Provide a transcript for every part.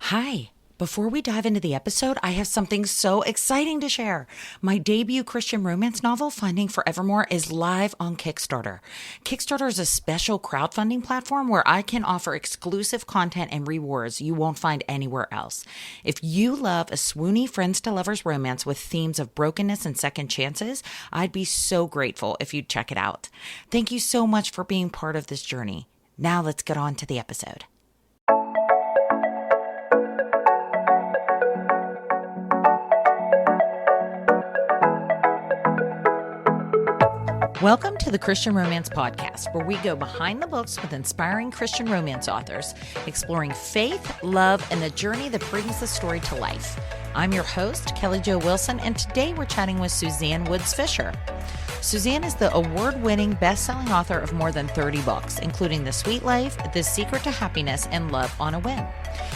Hi. Before we dive into the episode, I have something so exciting to share. My debut Christian romance novel, Finding Forevermore, is live on Kickstarter. Kickstarter is a special crowdfunding platform where I can offer exclusive content and rewards you won't find anywhere else. If you love a swoony friends to lovers romance with themes of brokenness and second chances, I'd be so grateful if you'd check it out. Thank you so much for being part of this journey. Now let's get on to the episode. Welcome to the Christian Romance Podcast, where we go behind the books with inspiring Christian romance authors, exploring faith, love, and the journey that brings the story to life. I'm your host, Kelly Jo Wilson, and today we're chatting with Suzanne Woods Fisher. Suzanne is the award-winning best-selling author of more than 30 books, including The Sweet Life, The Secret to Happiness, and Love on a Whim,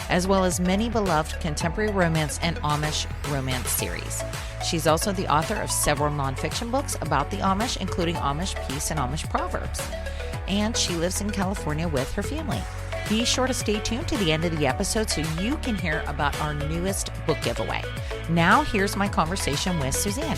as well as many beloved contemporary romance and Amish romance series. She's also the author of several nonfiction books about the Amish, including Amish Peace and Amish Proverbs. And she lives in California with her family. Be sure to stay tuned to the end of the episode so you can hear about our newest book giveaway. Now, here's my conversation with Suzanne.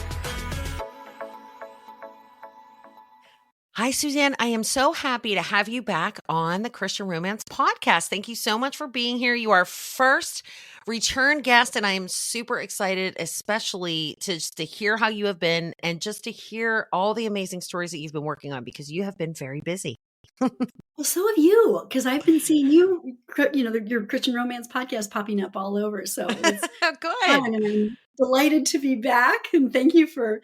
Hi, Suzanne. I am so happy to have you back on the Christian Romance Podcast. Thank you so much for being here. You are our first return guest, and I am super excited, especially to hear how you have been and just to hear all the amazing stories that you've been working on because you have been very busy. Well, so have you, because I've been seeing your Christian Romance podcast popping up all over. So it's Good. fun, and I'm delighted to be back. And thank you for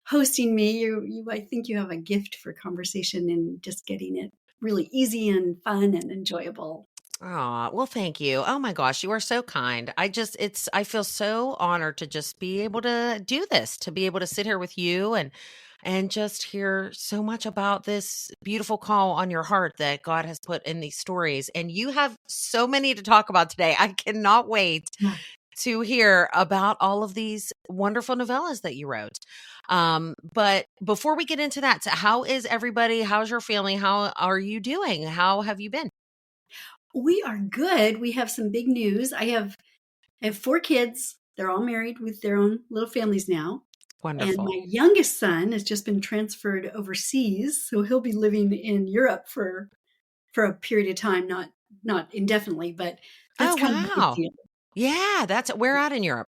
hosting me. I think you have a gift for conversation and just getting it really easy and fun and enjoyable. Aw, well, thank you. Oh my gosh, you are so kind. I feel so honored to just be able to do this, to be able to sit here with you and just hear so much about this beautiful call on your heart that God has put in these stories. And you have so many to talk about today. I cannot wait Yeah. to hear about all of these wonderful novellas that you wrote. But before we get into that, so how is everybody? How's your family? How are you doing? How have you been? We are good. We have some big news. I have 4 kids. They're all married with their own little families now. And Wonderful. my youngest son has just been transferred overseas, so he'll be living in Europe for a period of time, not indefinitely, but that's Oh, kind of a big wow. deal. Yeah, that's where at in Europe?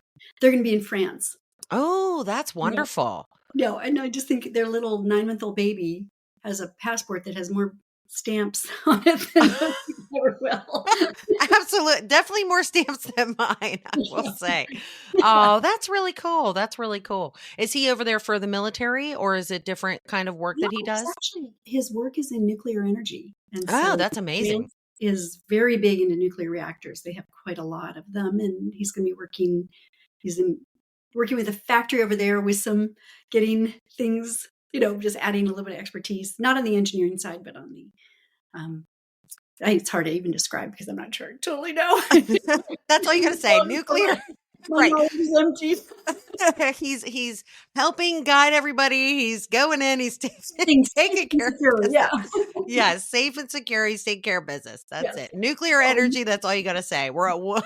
They're going to be in France. Oh, that's Yeah. wonderful. No, and I just think their little 9-month-old baby has a passport that has more stamps on it than most people ever will. Absolutely. Definitely more stamps than mine, I will say. Yeah. Oh, that's really cool. That's really cool. Is he over there for the military or is it different kind of work No, that he it's does? actually his work is in nuclear energy, and Oh, so that's amazing. France is very big into nuclear reactors. They have quite a lot of them, and he's going to be working. He's working with a factory over there with some getting things, just adding a little bit of expertise, not on the engineering side, but on the. Um, it's hard to even describe because I'm not sure I totally know. That's all you got to say. Nuclear. My Right. knowledge is empty. He's helping guide everybody. He's going in. He's Things taking care of secure, business. yeah. Yeah, safe and secure. He's taking care of business. That's Yes. it. Nuclear energy. That's all you got to say. We're at war.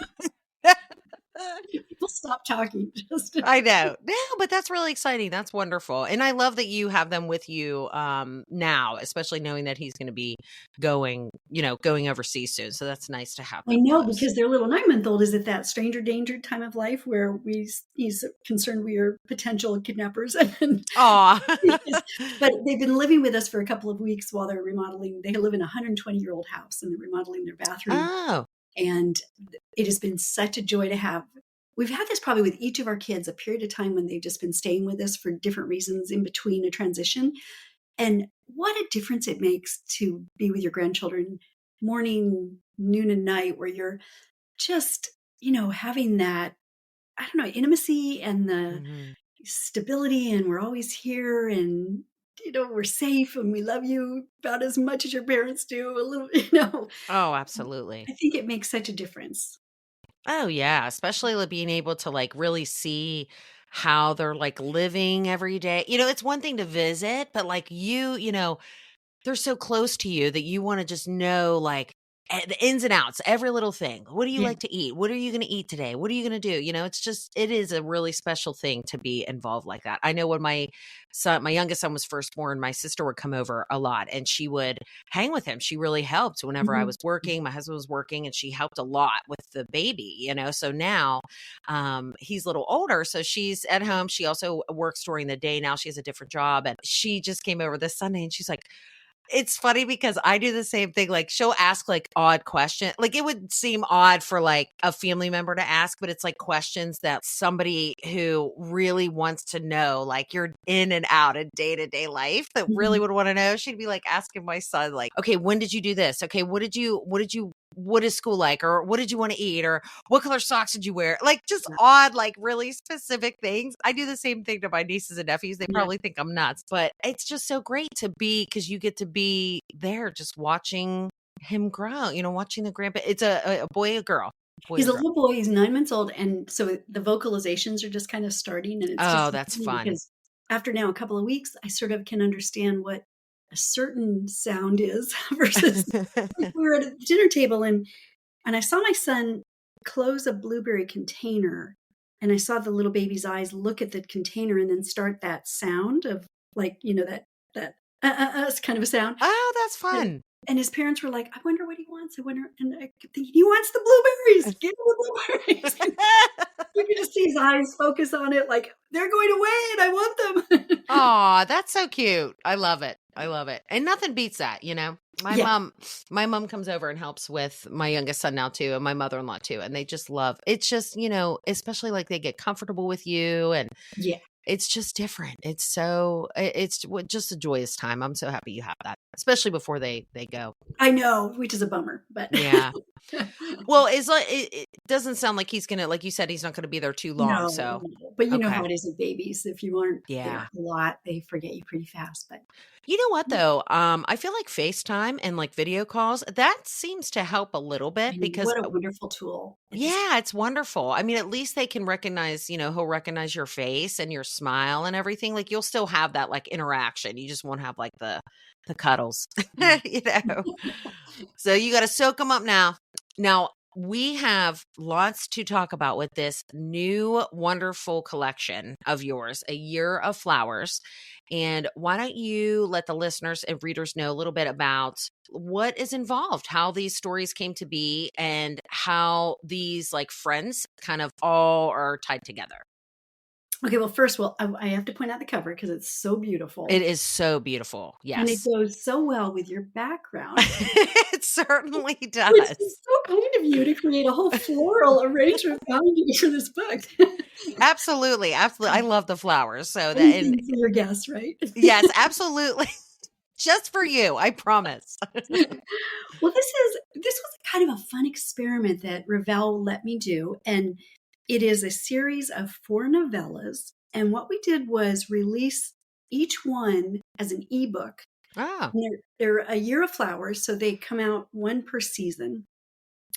People stop talking. Just I know. No, but that's really exciting. That's wonderful. And I love that you have them with you now, especially knowing that he's going to be going overseas soon. So that's nice to have I them know, close. because their little 9-month-old is at that stranger danger time of life where he's concerned we are potential kidnappers. Aw. But they've been living with us for a couple of weeks while they're remodeling. They live in a 120-year-old house and they're remodeling their bathroom. Oh. And it has been such a joy to have. We've had this probably with each of our kids, a period of time when they've just been staying with us for different reasons in between a transition. And what a difference it makes to be with your grandchildren morning, noon, and night, where you're just, having that, I don't know, intimacy and the Mhm. stability, and we're always here, and, we're safe, and we love you about as much as your parents do, a little. Oh, absolutely. I think it makes such a difference. Oh, yeah. Especially being able to really see how they're living every day. It's one thing to visit, but they're so close to you that you want to just know, the ins and outs, every little thing. What do you Yeah. like to eat? What are you going to eat today? What are you going to do? It is a really special thing to be involved like that. I know when my youngest son was first born, my sister would come over a lot and she would hang with him. She really helped whenever I Mhm. was working. My husband was working and she helped a lot with the baby, So now he's a little older. So she's at home. She also works during the day now. She has a different job. And she just came over this Sunday and she's like, it's funny because I do the same thing. Like she'll ask like odd questions. Like it would seem odd for like a family member to ask, but it's like questions that somebody who really wants to know, like you're in and out of day-to-day life that really Mhm. would want to know. She'd be like asking my son, like, okay, when did you do this? Okay, what is school like? Or what did you want to eat? Or what color socks did you wear? Like just Yeah. odd, like really specific things. I do the same thing to my nieces and nephews. They Yeah. probably think I'm nuts, but it's just so great to be because you get to be there just watching him grow, watching the grandpa. It's a boy, a girl, boy He's or a girl. little boy, he's 9 months old, and so the vocalizations are just kind of starting, and it's just Oh, so that's funny fun. because after now a couple of weeks, I sort of can understand what a certain sound is versus like we were at a dinner table and I saw my son close a blueberry container, and I saw the little baby's eyes look at the container and then start that sound of like, that kind of a sound. Oh, that's And fun. and his parents were like, "I wonder what he wants. I wonder," and I kept thinking, "He wants the blueberries. Give him the blueberries." And you could just see his eyes focus on it, like they're going away, and I want them. Aw, that's so cute. I love it. I love it. And nothing beats that. My Yeah, mom, my mom comes over and helps with my youngest son now too, and my mother-in-law too. And they just love it's just, especially like they get comfortable with you and yeah. it's just different. It's just a joyous time. I'm so happy you have that, especially before they go. I know, which is a bummer, but Yeah. Well, it's like it doesn't sound like he's gonna, like you said, he's not gonna be there too long. no, So no. But you know how okay. it is with babies. If you aren't there Yeah. a lot, they forget you pretty fast. But You know what though? I feel like FaceTime and like video calls, that seems to help a little I bit mean, because what a wonderful tool. It just yeah, it's wonderful. I mean, at least they can recognize, he'll recognize your face and your smile and everything. Like you'll still have that like interaction. You just won't have like the cuddles. yeah. you know. So you got to soak them up now. Now, we have lots to talk about with this new wonderful collection of yours, A Year of Flowers. And why don't you let the listeners and readers know a little bit about what is involved, how these stories came to be, and how these like friends kind of all are tied together. Okay, well, first, well, I have to point out the cover because it's so It beautiful, is so beautiful. and it Yes. goes so well with your background. It certainly Which does. is so kind of you to create a whole floral arrangement behind you for this book. Absolutely, absolutely. I love the flowers. So that and Anything for your guests, right? yes, absolutely. Just for you, I promise. Well, this was kind of a fun experiment that Ravel let me do, and it is a series of 4 novellas, and what we did was release each one as an ebook. Oh. And they're A Year of Flowers, so they come out one per season.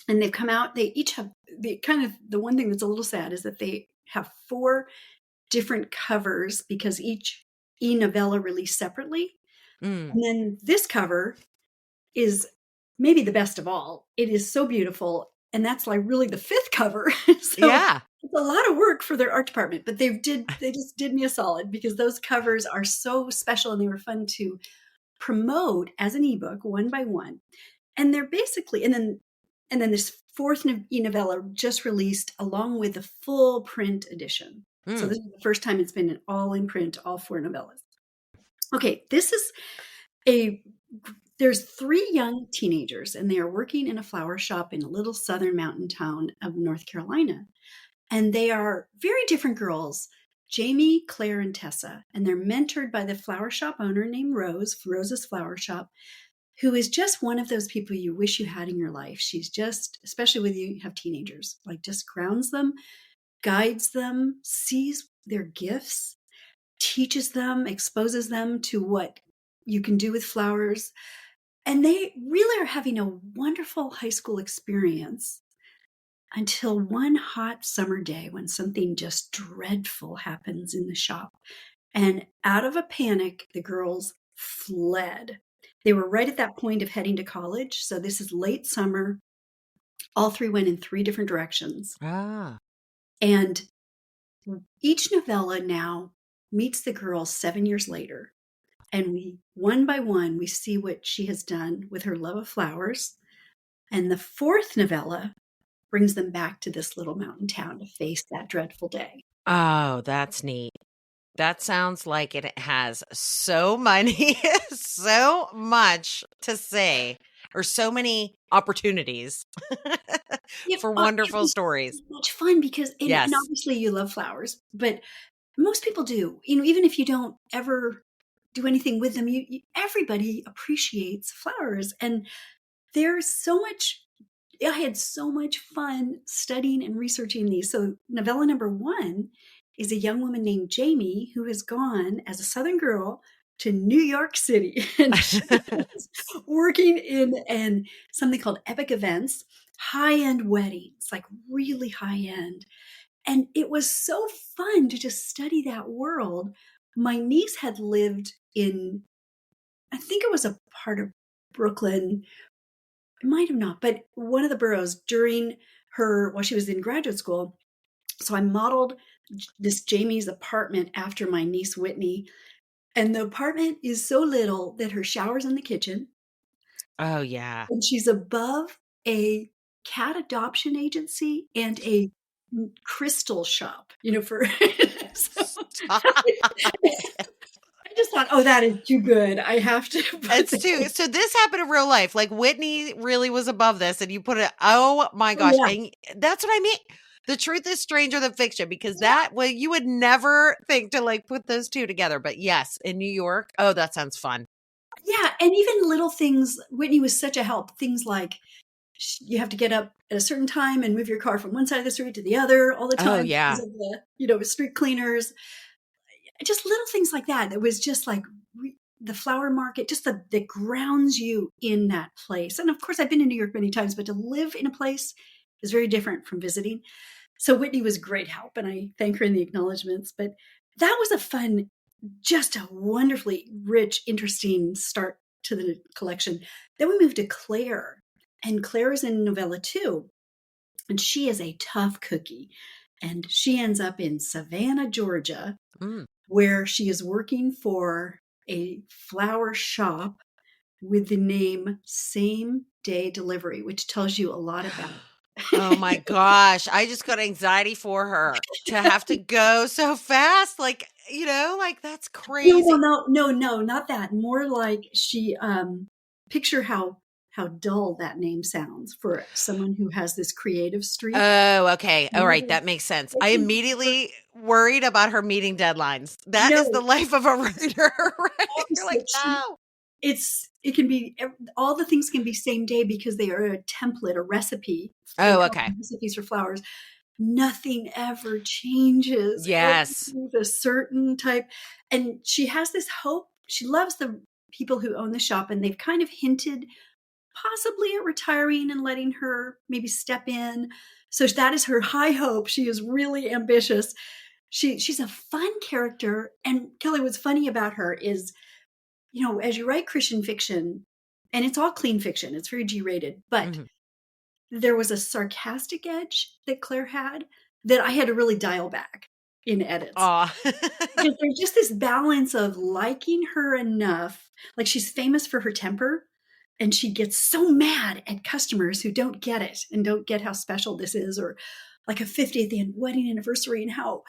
And they each have the one thing that's a little sad is that they have 4 different covers because each e-novella released separately. Mm. And then this cover is maybe the best of all. It is so beautiful, and that's like really the 5th cover. So Yeah. it's a lot of work for their art department, but they just did me a solid because those covers are so special and they were fun to promote as an ebook one by one. And they're basically and then this 4th e-novella just released along with the full print edition. So Mm. this is the first time it's been all in print, all 4 novellas. Okay, this is a there's 3 young teenagers and they are working in a flower shop in a little southern mountain town of North Carolina. And they are very different girls, Jamie, Claire, and Tessa. And they're mentored by the flower shop owner named Rose, Rose's Flower Shop, who is just one of those people you wish you had in your life. She's just, especially when you have teenagers, like just grounds them, guides them, sees their gifts, teaches them, exposes them to what you can do with flowers. And they really are having a wonderful high school experience until one hot summer day when something just dreadful happens in the shop. And out of a panic, the girls fled. They were right at that point of heading to college. So this is late summer. All three went in three different directions. Ah. And each novella now meets the girl 7 years later. And one by one, we see what she has done with her love of flowers. And the fourth novella brings them back to this little mountain town to face that dreadful day. Oh, that's neat. That sounds like it has so many, so much to say, or so many opportunities for It wonderful was stories. so much fun because, and Yes. obviously you love flowers, but most people do. Even if you don't ever do anything with them, everybody appreciates flowers, and there's so much. I had so much fun studying and researching these. So, novella number one is a young woman named Jamie who has gone as a Southern girl to New York City, and she is working in something called epic events, high-end weddings, like really high-end. And it was so fun to just study that world. My niece had lived in, I think it was a part of Brooklyn, it might have not, but one of the boroughs during while she was in graduate school. So I modeled this Jamie's apartment after my niece Whitney. And the apartment is so little that her shower's in the kitchen. Oh, yeah. And she's above a cat adoption agency and a crystal shop, for. So Stop. I just thought, oh, that is too good. I have to put It's that. too. So this happened in real life. Like Whitney really was above this, and you put it. Oh my Oh, gosh! yeah. And that's what I mean. The truth is stranger than fiction because you would never think to like put those two together. But yes, in New York. Oh, that sounds fun. Yeah. And even little things, Whitney was such a help. Things like you have to get up at a certain time and move your car from one side of the street to the other all the Oh time yeah. because of the, street cleaners. Just little things like that. It was just like the flower market, just that grounds you in that place. And of course, I've been in New York many times, but to live in a place is very different from visiting. So Whitney was great help, and I thank her in the acknowledgments. But that was a fun, just a wonderfully rich, interesting start to the collection. Then we moved to Claire, and Claire is in novella 2, and she is a tough cookie. And she ends up in Savannah, Georgia, Mm. where she is working for a flower shop with the name Same Day Delivery, which tells you a lot about. Oh my gosh. I just got anxiety for her to have to go so fast. Like, like that's crazy. No, not that. More like she picture how dull that name sounds for someone who has this creative streak. Oh, okay. All right. No, That makes sense. I immediately worried about her meeting deadlines. That is the no, life of a writer, right? You're like, opposite. no. It can be, all the things can be same day because they are a template, a recipe. They Oh, call okay. them recipes for flowers. Nothing ever changes. Yes. Everything's a certain type. And she has this hope. She loves the people who own the shop, and they've kind of hinted possibly at retiring and letting her maybe step in. So that is her high hope. She is really ambitious. She's a fun character. And Kelly, what's funny about her is, as you write Christian fiction, and it's all clean fiction, it's very G-rated, but Mhm. there was a sarcastic edge that Claire had that I had to really dial back in edits. Aw. Because there's just this balance of liking her enough. Like, she's famous for her temper, and she gets so mad at customers who don't get it and don't get how special this is, or like a 50th wedding anniversary, and how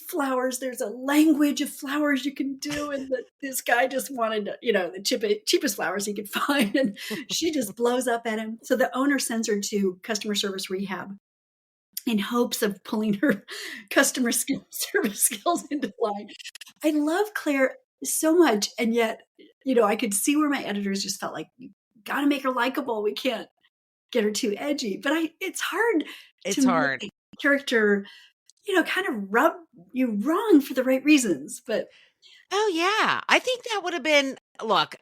flowers, there's a language of flowers you can do, and this guy just wanted the cheapest flowers he could find, and she just blows up at him. So the owner sends her to customer service rehab in hopes of pulling her service skills into line. I love Claire so much, and yet, I could see where my editors just felt like, you got to make her likable. We can't get her too edgy. But it's hard It's to hard. make a character, kind of rub you wrong for the right reasons. But Oh, yeah. I think that would have been, look,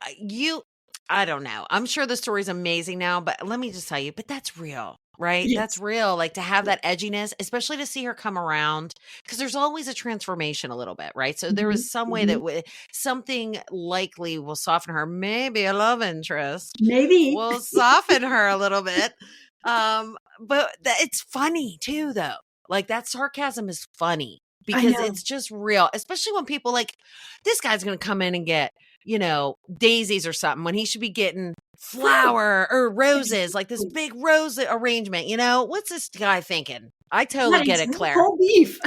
I don't know. I'm sure the story's amazing now, but let me just tell you, but that's real. right? That's Yes. real. Like to have Yeah. that edginess, especially to see her come around, because there's always a transformation a little bit, right? So there Mhm, was some way that mhm. something likely will soften her. Maybe a love interest Maybe. will soften her a little bit. But it's funny too, though. Like that sarcasm is funny I because know. it's just real, especially when people like this guy's going to come in and get, daisies or something when he should be getting Right. flower or roses, like this Exactly. big rose arrangement. What's this guy thinking? I totally That get is it, her Claire. whole beef.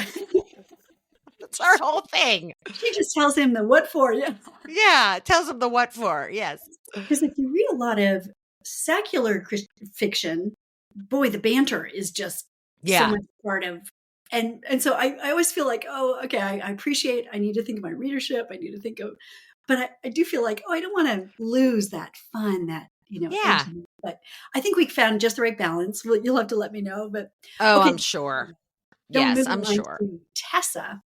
That's our whole thing. She just tells him the what for, yeah. Yeah. Tells him the what for. Yes. Because if you read a lot of secular fiction, boy, the banter is just so Yeah. much part of, and so I always feel like, oh, okay, I appreciate, I need to think of my readership, I need to think of, but I do feel like, oh, I don't want to lose that fun, that, Yeah. edge. But I think we found just the right balance. Well, you'll have to let me know. But Oh, okay, I'm sure. then we're Yes, moving I'm on sure. to Tessa.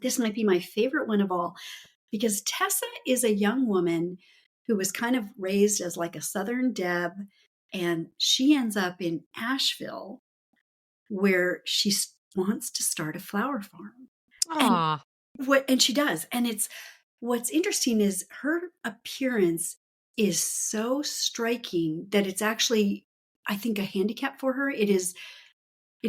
This might be my favorite one of all because Tessa is a young woman who was kind of raised as like a Southern Deb, and she ends up in Asheville where she wants to start a flower farm. And Aw. and she does. And it's what's interesting is her appearance is so striking that it's actually, I think, a handicap for her. It is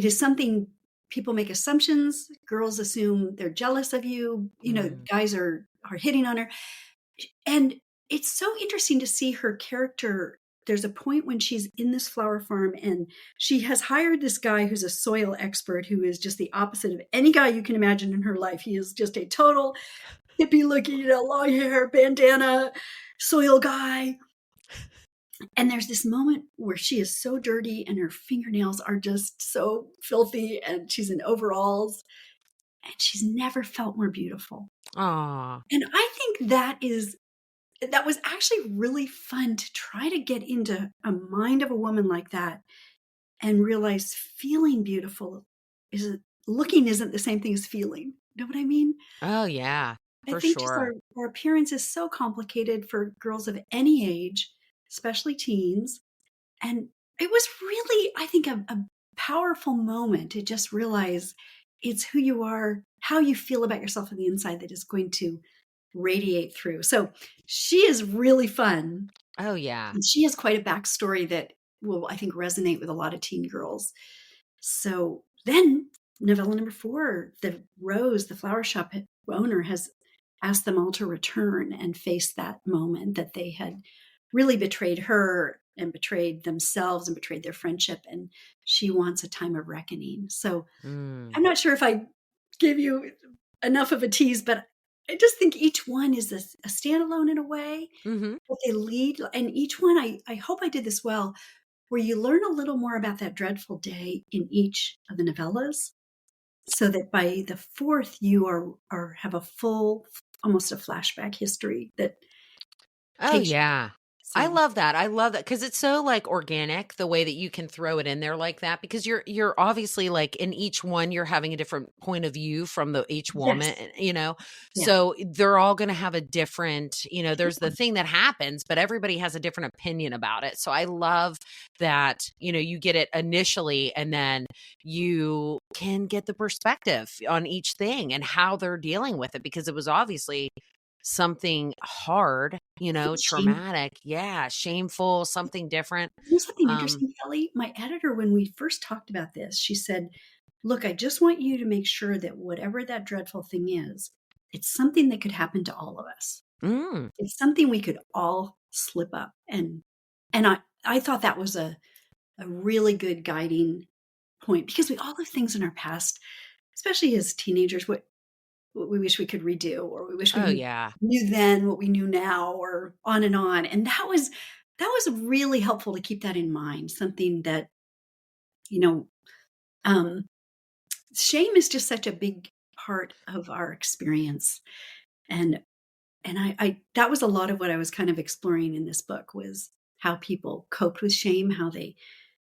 something people make assumptions. Girls assume they're jealous of you. Mm. Guys are hitting on her. And it's so interesting to see her character. There's a point when she's in this flower farm and she has hired this guy who's a soil expert who is just the opposite of any guy you can imagine in her life. He is just a total hippie looking, long hair, bandana, soil guy. And there's this moment where she is so dirty and her fingernails are just so filthy and she's in overalls and she's never felt more beautiful. Aw. And I think that was actually really fun to try to get into a mind of a woman like that and realize feeling beautiful is looking isn't the same thing as feeling. You know what I mean? Oh, yeah, I for think just sure. our appearance is so complicated for girls of any age, especially teens. And it was really, I think, a powerful moment to just realize it's who you are, how you feel about yourself on the inside that is going to radiate through. So she is really fun. Oh, yeah. And she has quite a backstory that will, I think, resonate with a lot of teen girls. So then, novella number 4, the Rose, the flower shop owner, has asked them all to return and face that moment that they had really betrayed her and betrayed themselves and betrayed their friendship. And she wants a time of reckoning. So Mm. I'm not sure if I gave you enough of a tease, but I just think each one is a standalone in a way, Mhm. but they lead. And each one, I hope I did this well, where you learn a little more about that dreadful day in each of the novellas, so that by the fourth you are have a full, almost a flashback history that Oh, takes you. yeah. I So love that. I love that because it's so, like, organic the way that you can throw it in there like that because you're obviously, like, in each one, you're having a different point of view from the each woman, yes, yeah, So they're all gonna have a different there's the yeah. thing that happens, but everybody has a different opinion about it. So I love that, you get it initially and then you can get the perspective on each thing and how they're dealing with it because it was obviously something hard, Shame. traumatic. Yeah, shameful, something different. You know something Um, interesting, Kelly? My editor, when we first talked about this, she said, "Look, I just want you to make sure that whatever that dreadful thing is, it's something that could happen to all of us. mm, It's something we could all slip up." And I thought that was a really good guiding point because we all have things in our past, especially as teenagers, what we wish we could redo, or we wish we oh yeah. knew then what we knew now, or on and on. And that was really helpful to keep that in mind. Something that, you know, um, shame is just such a big part of our experience. And I that was a lot of what I was kind of exploring in this book was how people coped with shame, how they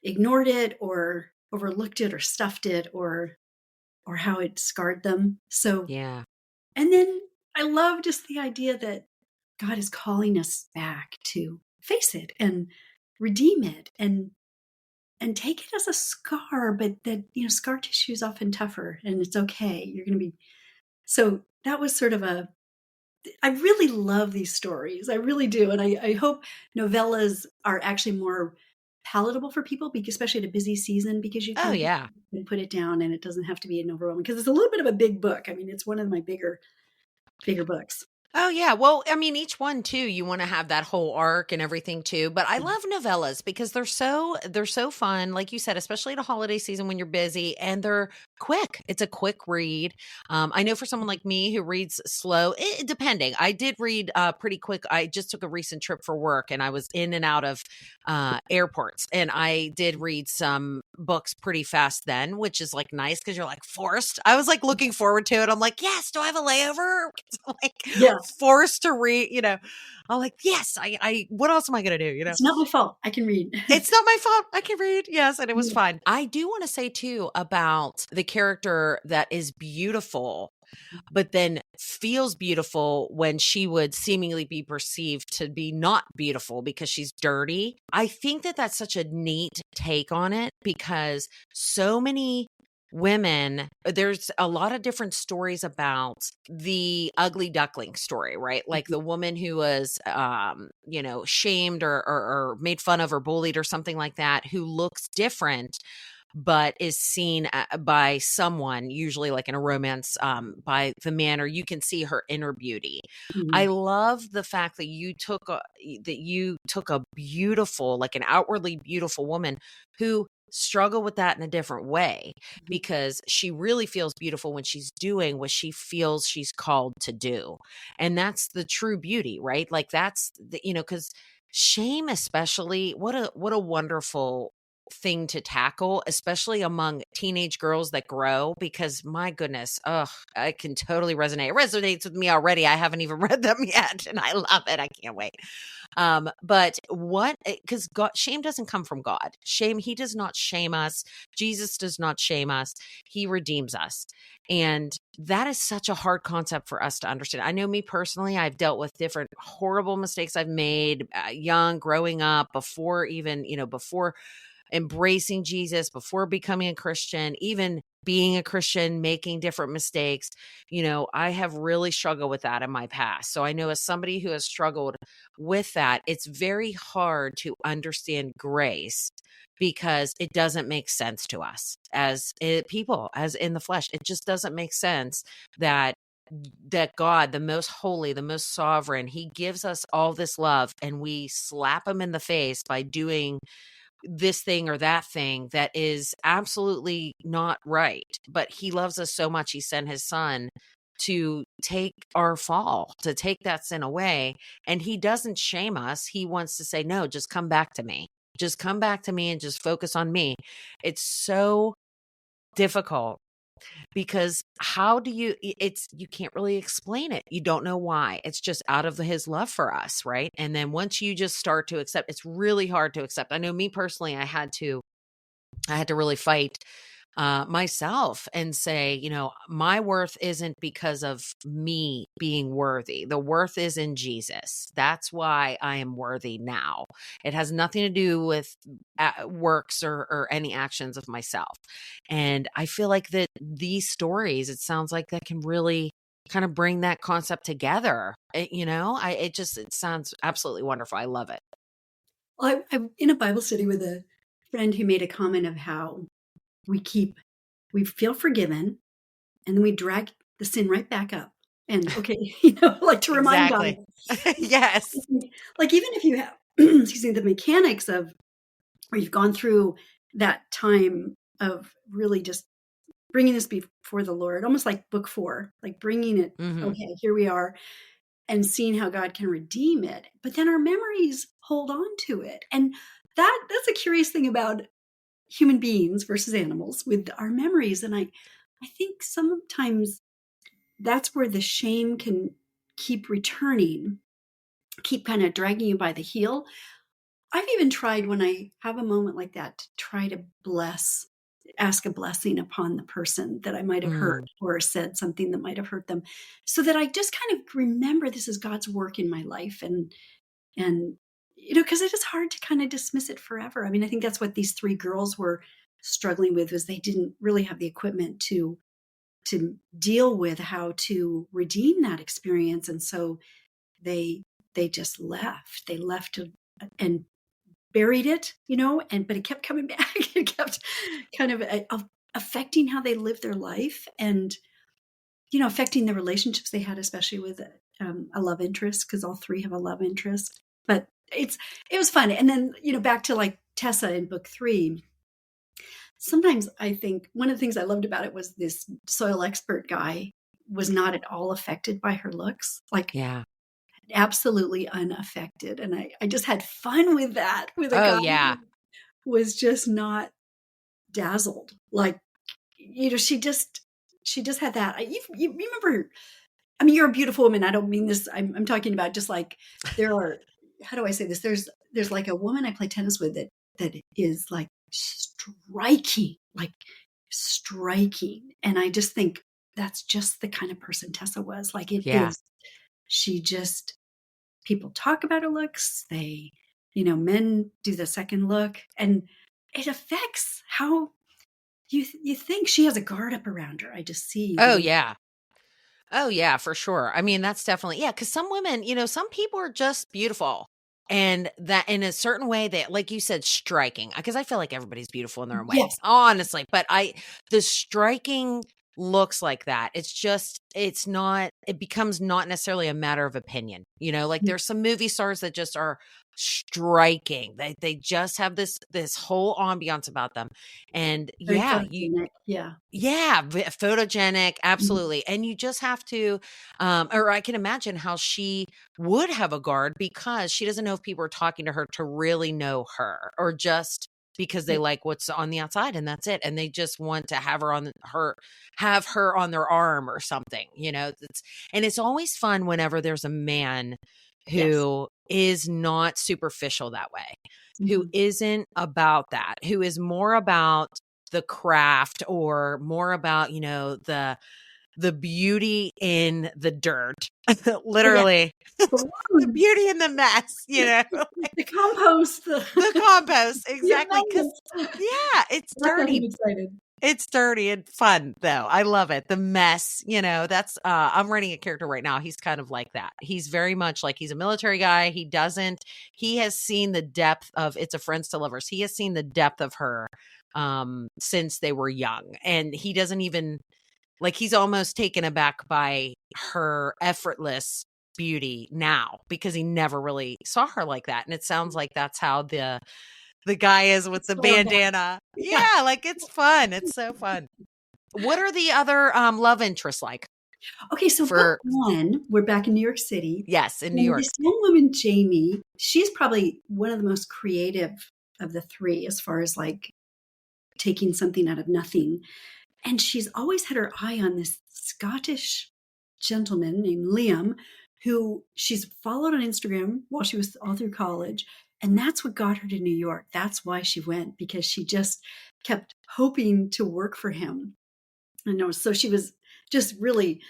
ignored it or overlooked it or stuffed it or how it scarred them. So, Yeah. and then I love just the idea that God is calling us back to face it and redeem it and take it as a scar, but that, scar tissue is often tougher and it's okay. You're going to be, so that was sort of I really love these stories. I really do. And I hope novellas are actually more palatable for people, because especially at a busy season, because you Oh, can yeah. put it down and it doesn't have to be an overwhelming, because it's a little bit of a big book. I mean, it's one of my bigger books. Oh yeah. Well, I mean, each one too, you want to have that whole arc and everything too. But I love novellas because they're so fun. Like you said, especially at a holiday season when you're busy, and they're quick. It's a quick read. I know for someone like me who reads slow, depending. I did read pretty quick. I just took a recent trip for work and I was in and out of airports, and I did read some books pretty fast then, which is like nice because you're like forced. I was like looking forward to it. I'm like, yes, do I have a layover? Like Yeah. forced to read, I'm like, yes, I what else am I gonna do? It's not my fault. I can read. It's not my fault. I can read. Yes, and it was Yeah. fun. I do want to say too about the character that is beautiful, but then feels beautiful when she would seemingly be perceived to be not beautiful because she's dirty. I think that that's such a neat take on it, because so many women, there's a lot of different stories about the ugly duckling story, right? Like the woman who was shamed or made fun of or bullied or something like that, who looks different but is seen by someone, usually like in a romance, by the man, or you can see her inner beauty. I Mhm. love the fact that you took a beautiful, like an outwardly beautiful woman who struggled with that in a different way, because she really feels beautiful when she's doing what she feels she's called to do. And that's the true beauty, right? Like that's because shame, especially, what a wonderful thing to tackle, especially among teenage girls that grow, because my goodness, I can totally resonate. It resonates with me already. I haven't even read them yet, and I love it. I can't wait. But because God, shame doesn't come from God. Shame, he does not shame us. Jesus does not shame us. He redeems us. And that is such a hard concept for us to understand. I know me personally, I've dealt with different horrible mistakes I've made young, growing up, before even, before embracing Jesus, before becoming a Christian, even being a Christian, making different mistakes. I have really struggled with that in my past. So I know, as somebody who has struggled with that, it's very hard to understand grace, because it doesn't make sense to us as people, as in the flesh. It just doesn't make sense that God, the most holy, the most sovereign, he gives us all this love, and we slap him in the face by doing this thing or that thing that is absolutely not right. But he loves us so much, he sent his son to take our fall, to take that sin away. And he doesn't shame us. He wants to say, no, just come back to me. Just come back to me and just focus on me. It's so difficult, because how do you can't really explain it. You don't know why. It's just out of his love for us, right? And then once you just start to accept, it's really hard to accept. I know me personally, I had to really fight myself and say, my worth isn't because of me being worthy. The worth is in Jesus. That's why I am worthy now. It has nothing to do with works or any actions of myself. And I feel like that these stories, it sounds like that can really kind of bring that concept together. It sounds absolutely wonderful. I love it. Well, I'm in a Bible study with a friend who made a comment of how we feel forgiven, and then we drag the sin right back up. And okay, like to remind God, Exactly. Yes. like even if you have, excuse me, the mechanics of where you've gone through that time of really just bringing this before the Lord, almost like book 4, like bringing it, Hmm. okay, here we are, and seeing how God can redeem it. But then our memories hold on to it. And that's a curious thing about human beings versus animals with our memories. And I think sometimes that's where the shame can keep returning, keep kind of dragging you by the heel. I've even tried, when I have a moment like that, to try to ask a blessing upon the person that I might have hurt, Mm. or said something that might have hurt them, so that I just kind of remember this is God's work in my life. And because it is hard to kind of dismiss it forever. I mean, I think that's what these three girls were struggling with, was they didn't really have the equipment to deal with how to redeem that experience. And so they just left. They left and buried it, but it kept coming back. It kept kind of affecting how they lived their life, and affecting the relationships they had, especially with a love interest, because all three have a love interest. But it was fun. And then back to like Tessa in book 3. Sometimes I think one of the things I loved about it was this soil expert guy was not at all affected by her looks, like Yeah. absolutely unaffected. And I just had fun with that, with a Oh, guy yeah. who was just not dazzled. Like, she just had that. You remember, I mean, you're a beautiful woman. I don't mean this. I'm talking about just like there are, how do I say this? There's like a woman I play tennis with that is like striking. And I just think that's just the kind of person Tessa was. Like it Yeah. is, she just, people talk about her looks. Men do the second look, and it affects how you think. She has a guard up around her. I just see the Oh, way. yeah. Oh, yeah, for sure. I mean, that's definitely, yeah, because some women, some people are just beautiful. And that in a certain way that, like you said, striking, because I feel like everybody's beautiful in their own way, Yes. honestly. But the striking looks like that. It becomes not necessarily a matter of opinion. Like there's some movie stars that just are striking. They just have this whole ambiance about them. And Very yeah, photogenic. Yeah. yeah, photogenic, Mhm. absolutely. And you just have to, or I can imagine how she would have a guard because she doesn't know if people are talking to her to really know her, or just because they Yeah. like what's on the outside and that's it. And they just want to have have her on their arm or something, and it's always fun whenever there's a man Yes. who is not superficial that way, who Mhm. isn't about that, who is more about the craft, or more about the beauty in the dirt. Oh, yeah. Literally The the worms, beauty in the mess, the compost, the compost, the exactly, because amendments. yeah, it's That got him dirty. excited. It's dirty and fun though. I love it. The mess, that's I'm writing a character right now. He's kind of like that. He's very much like, he's a military guy. He has seen the depth of It's a Friends to Lovers. He has seen the depth of her since they were young. And he doesn't even, like, he's almost taken aback by her effortless beauty now, because he never really saw her like that. And it sounds like that's how the guy is with the Soil guy. bandana. Yeah. Yeah, like it's fun. It's so fun. What are the other love interests like Okay, so book for 1, we're back in New York City. yes, in New And York? this young woman, Jamie, she's probably one of the most creative of the three as far as like taking something out of nothing. And she's always had her eye on this Scottish gentleman named Liam, who she's followed on Instagram while she was all through college. And that's what got her to New York. That's why she went, because she just kept hoping to work for him. So she was just really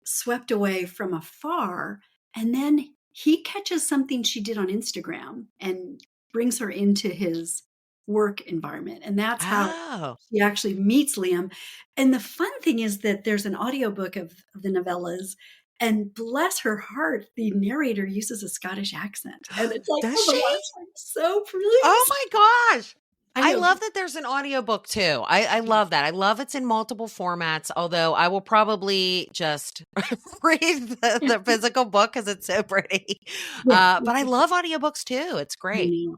swept away from afar. And then he catches something she did on Instagram and brings her into his work environment. And that's how Oh. she actually meets Liam. And the fun thing is that there's an audiobook of the novellas. And bless her heart, the narrator uses a Scottish accent. And it's like, Does oh my she? gosh, I'm so Oh pleased. my gosh. I I know. love that there's an audiobook too. I love that. I love it's in multiple formats, although I will probably just read the physical book because it's so pretty. Yeah. But I love audiobooks too. It's I great. know.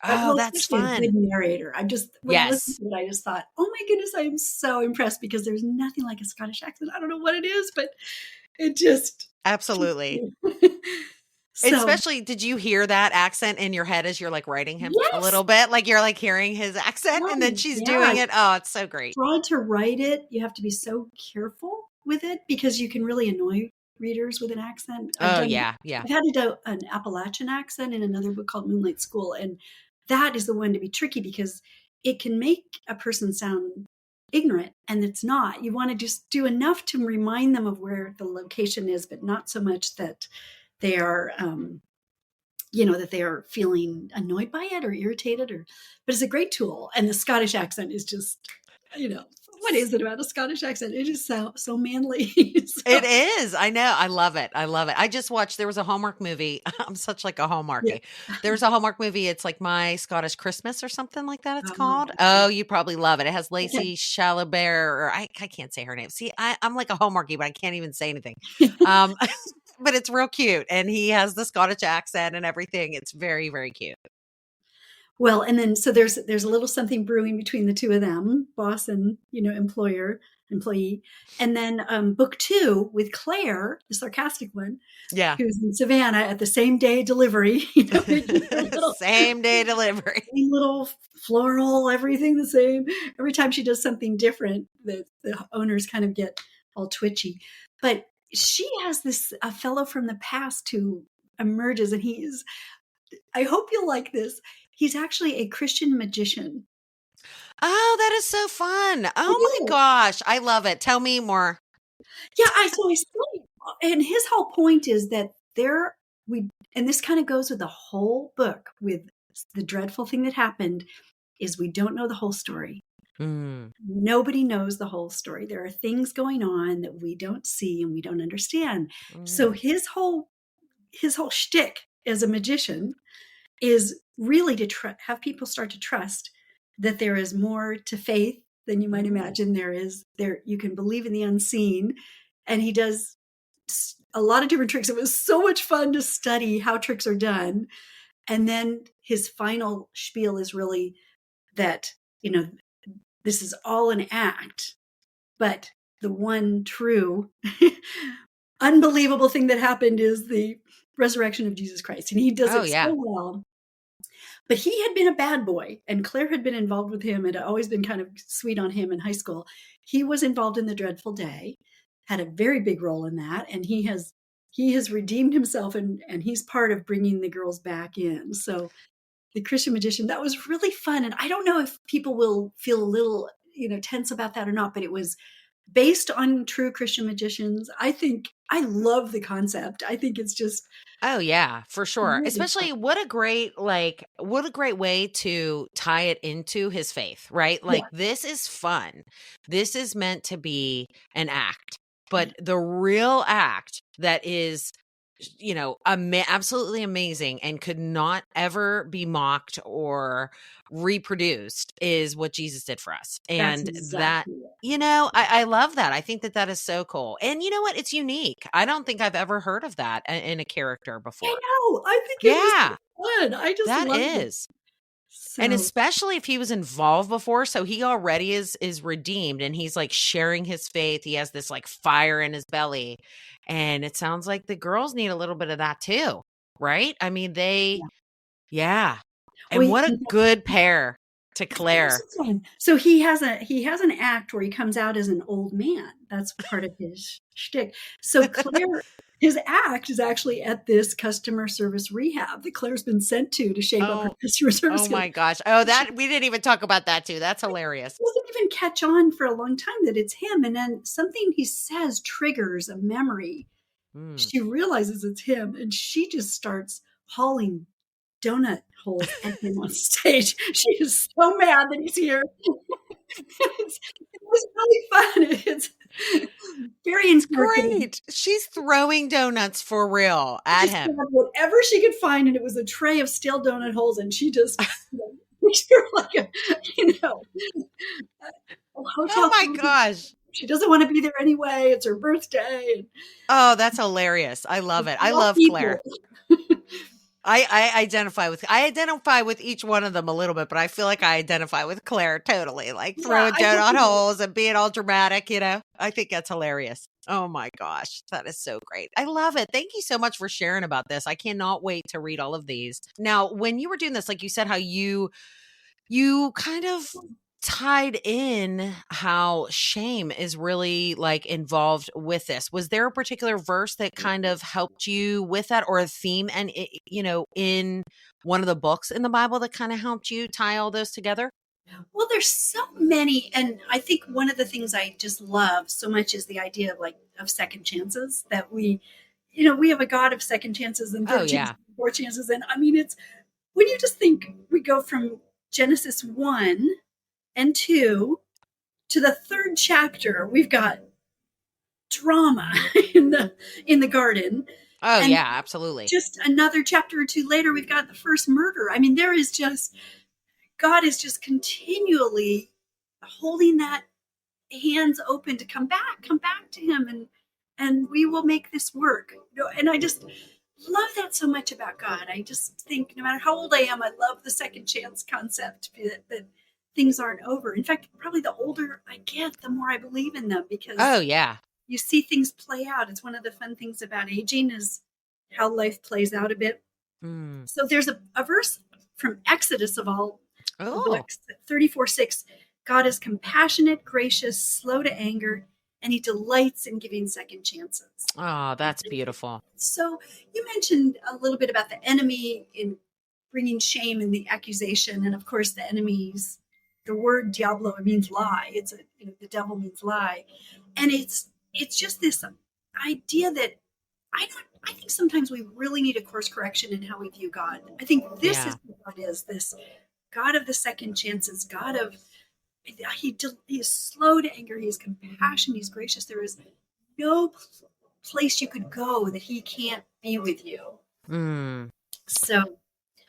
Oh, Well, that's especially a fun. good narrator. When I listened Yes, to it, I just thought, oh my goodness, I am so impressed, because there's nothing like a Scottish accent. I don't know what it is, but it just keeps absolutely. me. So, Especially, did you hear that accent in your head as you're like writing him a yes. little bit? Like you're like hearing his accent and then she's Yeah. doing it. Oh, it's so great. Try to write it. You have to be so careful with it, because you can really annoy readers with an accent. Oh, yeah. Yeah. I've had to do an Appalachian accent in another book called Moonlight School, and that is the one to be tricky, because it can make a person sound ignorant, and it's not. You want to just do enough to remind them of where the location is, but not so much that they are that they are feeling annoyed by it or irritated, but it's a great tool. And the Scottish accent is just, what is it about a Scottish accent? It is so manly. It is. I know. I love it. I love it. I just watched, there was a Hallmark movie. I'm such like a Yeah. Hallmarky. There's a Hallmark movie. It's like My Scottish Christmas or something like that it's called. Okay. Oh, you probably love it. It has Okay. Lacey Chalobert, or I can't say her name. See, I'm like a Hallmarky, but I can't even say anything. But it's real cute. And he has the Scottish accent and everything. It's very, very cute. Well, and then so there's a little something brewing between the two of them, boss and employee, and then book 2 with Claire, the sarcastic one, Yeah. who's in Savannah at the same day delivery. Same day delivery. Same little floral, everything the same. Every time she does something different, the owners kind of get all twitchy. But she has a fellow from the past who emerges, and I hope you'll like this. He's actually a Christian magician. Oh, that is so fun. Oh my gosh. I love it. Tell me more. Yeah, and his whole point is that and this kind of goes with the whole book, with the dreadful thing that happened is we don't know the whole story. Nobody knows the whole story. There are things going on that we don't see and we don't understand. So his whole shtick as a magician is really to have people start to trust that there is more to faith than you might imagine. You can believe in the unseen. And he does a lot of different tricks. It was so much fun to study how tricks are done. And then his final spiel is really that, this is all an act, but the one true unbelievable thing that happened is the resurrection of Jesus Christ. And he does it so well. But he had been a bad boy, and Claire had been involved with him and had always been kind of sweet on him in high school. He was involved in the dreadful day, had a very big role in that, and he has redeemed himself, and he's part of bringing the girls back in. So the Christian magician, that was really fun. And I don't know if people will feel a little, tense about that or not, but it was based on true Christian magicians. I love the concept. I think it's just, oh yeah, for sure. really Especially fun. what a great way to tie it into his faith, right? Like this is fun. This is meant to be an act, but the real act that is absolutely amazing and could not ever be mocked or reproduced is what Jesus did for us. And exactly I love that. I think that is so cool. And you know what? It's unique. I don't think I've ever heard of that in a character before. I know. I think it was so fun. I just love it. So, and especially if he was involved before, so he already is redeemed, and he's like sharing his faith. He has this like fire in his belly, and it sounds like the girls need a little bit of that too, right? I mean, And what a good pair to Claire. So he has an act where he comes out as an old man. That's part of his shtick. So Claire, his act is actually at this customer service rehab that Claire's been sent to shape up her customer service. Oh my gosh. Oh, that we didn't even talk about that too. That's hilarious. He doesn't even catch on for a long time that it's him. And then something he says triggers a memory. She realizes it's him, and she just starts hauling donut holes at him on stage. She is so mad that he's here. It was really fun. It's very inspiring. Great. She's throwing donuts for real at him. Whatever she could find, and it was a tray of stale donut holes, and she just like a hotel. Oh my gosh. She doesn't want to be there anyway. It's her birthday. Oh, that's hilarious. I love it. I love Claire. I identify with each one of them a little bit, but I feel like I identify with Claire totally, like throwing donut holes and being all dramatic, I think that's hilarious. Oh my gosh, that is so great. I love it. Thank you so much for sharing about this. I cannot wait to read all of these. Now, when you were doing this, like you said, how you kind of tied in how shame is really like involved with this. Was there a particular verse that kind of helped you with that, or a theme and in one of the books in the Bible that kind of helped you tie all those together? Well, there's so many, and I think one of the things I just love so much is the idea of second chances, that we we have a God of second chances and Oh third chances, yeah. and fourth chances. And I mean, it's when you just think we go from Genesis 1 and 2 to the third chapter, we've got drama in the garden. Oh And yeah, absolutely. just another chapter or two later, we've got the first murder. I mean, God is just continually holding that hands open to come back to him, and we will make this work. And I just love that so much about God. I just think no matter how old I am, I love the second chance concept, that things aren't over. In fact, probably the older I get, the more I believe in them, Oh because yeah. you see things play out. It's one of the fun things about aging is how life plays out a bit. Mm. So there's a verse from Exodus of all the Oh. books, 34:6. God is compassionate, gracious, slow to anger, and he delights in giving second chances. Oh, that's beautiful. So you mentioned a little bit about the enemy in bringing shame and the accusation, and of course the enemies. The word diablo means lie. The devil means lie, and it's just this idea that I think sometimes we really need a course correction in how we view God. I think this is Yeah. what God is, this God of the second chances, God of he is slow to anger, he is compassionate, he's gracious. There is no place you could go that he can't be with you. Mm. So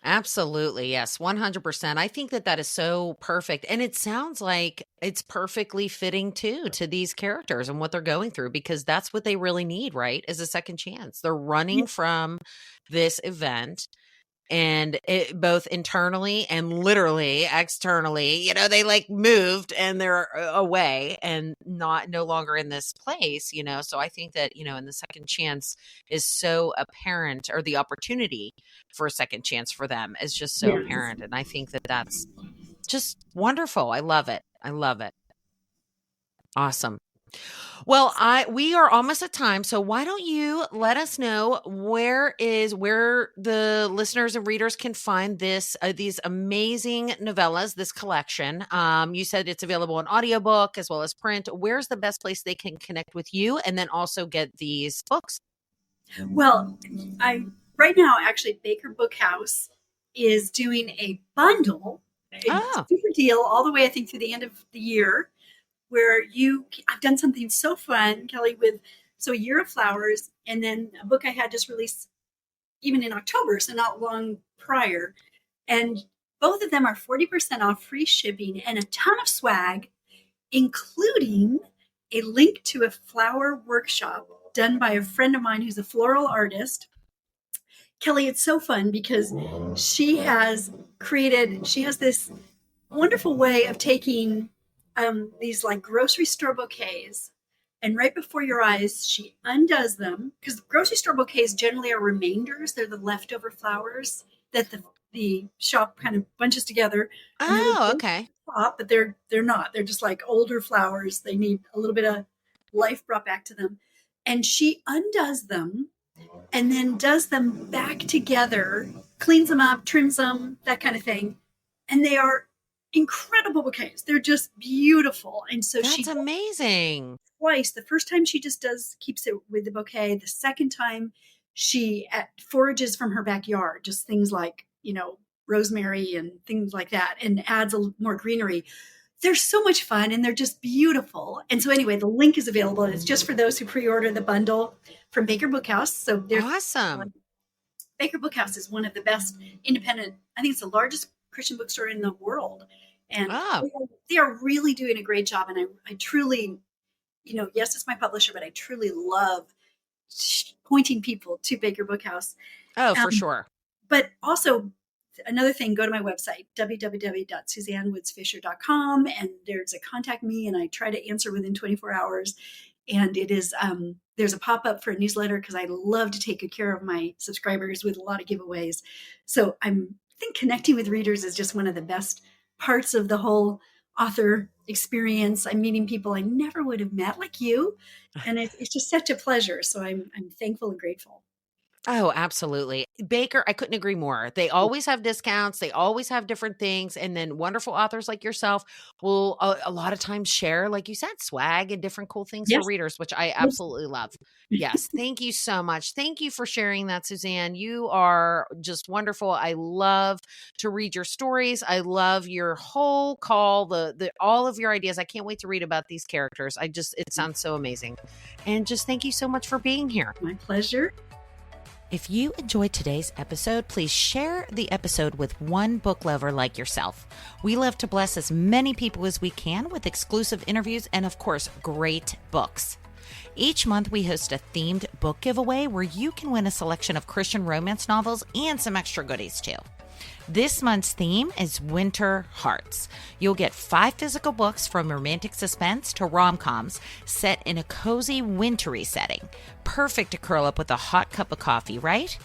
Absolutely. Yes. 100%. I think that that is so perfect. And it sounds like it's perfectly fitting too to these characters and what they're going through, because that's what they really need, right? Is a second chance. They're yeah, running from this event, and it both internally and literally externally, they like moved and they're away and no longer in this place, so I think that, in the second chance is so apparent, or the opportunity for a second chance for them is just so yes. apparent, and I think that that's just wonderful. I love it. I love it. Awesome. Well, we are almost at time, so why don't you let us know where the listeners and readers can find these amazing novellas, this collection. You said it's available in audiobook as well as print. Where's the best place they can connect with you and then also get these books? Well, I right now actually Baker Bookhouse is doing a bundle, a Oh, super deal all the way I think through the end of the year, where I've done something so fun, Kelly, with A Year of Flowers, and then a book I had just released even in October, so not long prior. And both of them are 40% off, free shipping, and a ton of swag, including a link to a flower workshop done by a friend of mine who's a floral artist. Kelly, it's so fun because she has this wonderful way of taking these like grocery store bouquets, and right before your eyes she undoes them, because grocery store bouquets generally are remainders. They're the leftover flowers that the shop kind of bunches together, and they look oh, great okay. at the top, but they're not. They're just like older flowers. They need a little bit of life brought back to them, and she undoes them and then does them back together, cleans them up, trims them, that kind of thing. And they are incredible bouquets. They're just beautiful. And so she That's does it amazing. twice. The first time she just keeps it with the bouquet. The second time she forages from her backyard, just things like, rosemary and things like that, and adds more greenery. They're so much fun and they're just beautiful. And so anyway, the link is available, and it's just for those who pre-order the bundle from Baker Bookhouse. So there's Awesome. Baker Bookhouse is one of the best independent, I think it's the largest Christian bookstore in the world. And Oh, they are really doing a great job. And I truly, yes, it's my publisher, but I truly love pointing people to Baker Bookhouse. oh, for Um, sure. but also, another thing, go to my website, www.suzannewoodsfisher.com, and there's a contact me, and I try to answer within 24 hours. And it is, there's a pop-up for a newsletter because I love to take good care of my subscribers with a lot of giveaways. So I think connecting with readers is just one of the best parts of the whole author experience. I'm meeting people I never would have met, like you. And it's just such a pleasure. So I'm thankful and grateful. Oh, absolutely. Baker, I couldn't agree more. They always have discounts. They always have different things. And then wonderful authors like yourself will a lot of times share, like you said, swag and different cool things for Yes. readers, which I Yes. absolutely love. Yes. Thank you so much. Thank you for sharing that, Suzanne. You are just wonderful. I love to read your stories. I love your whole call, the all of your ideas. I can't wait to read about these characters. It sounds so amazing. And just thank you so much for being here. My pleasure. If you enjoyed today's episode, please share the episode with one book lover like yourself. We love to bless as many people as we can with exclusive interviews and, of course, great books. Each month, we host a themed book giveaway where you can win a selection of Christian romance novels and some extra goodies, too. This month's theme is Winter Hearts. You'll get 5 physical books from romantic suspense to rom-coms set in a cozy, wintry setting. Perfect to curl up with a hot cup of coffee, right?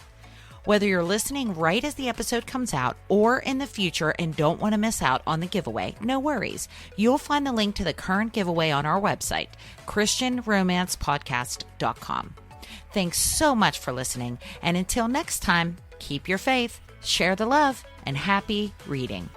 Whether you're listening right as the episode comes out or in the future and don't want to miss out on the giveaway, no worries. You'll find the link to the current giveaway on our website, christianromancepodcast.com. Thanks so much for listening, and until next time, keep your faith, share the love, and happy reading.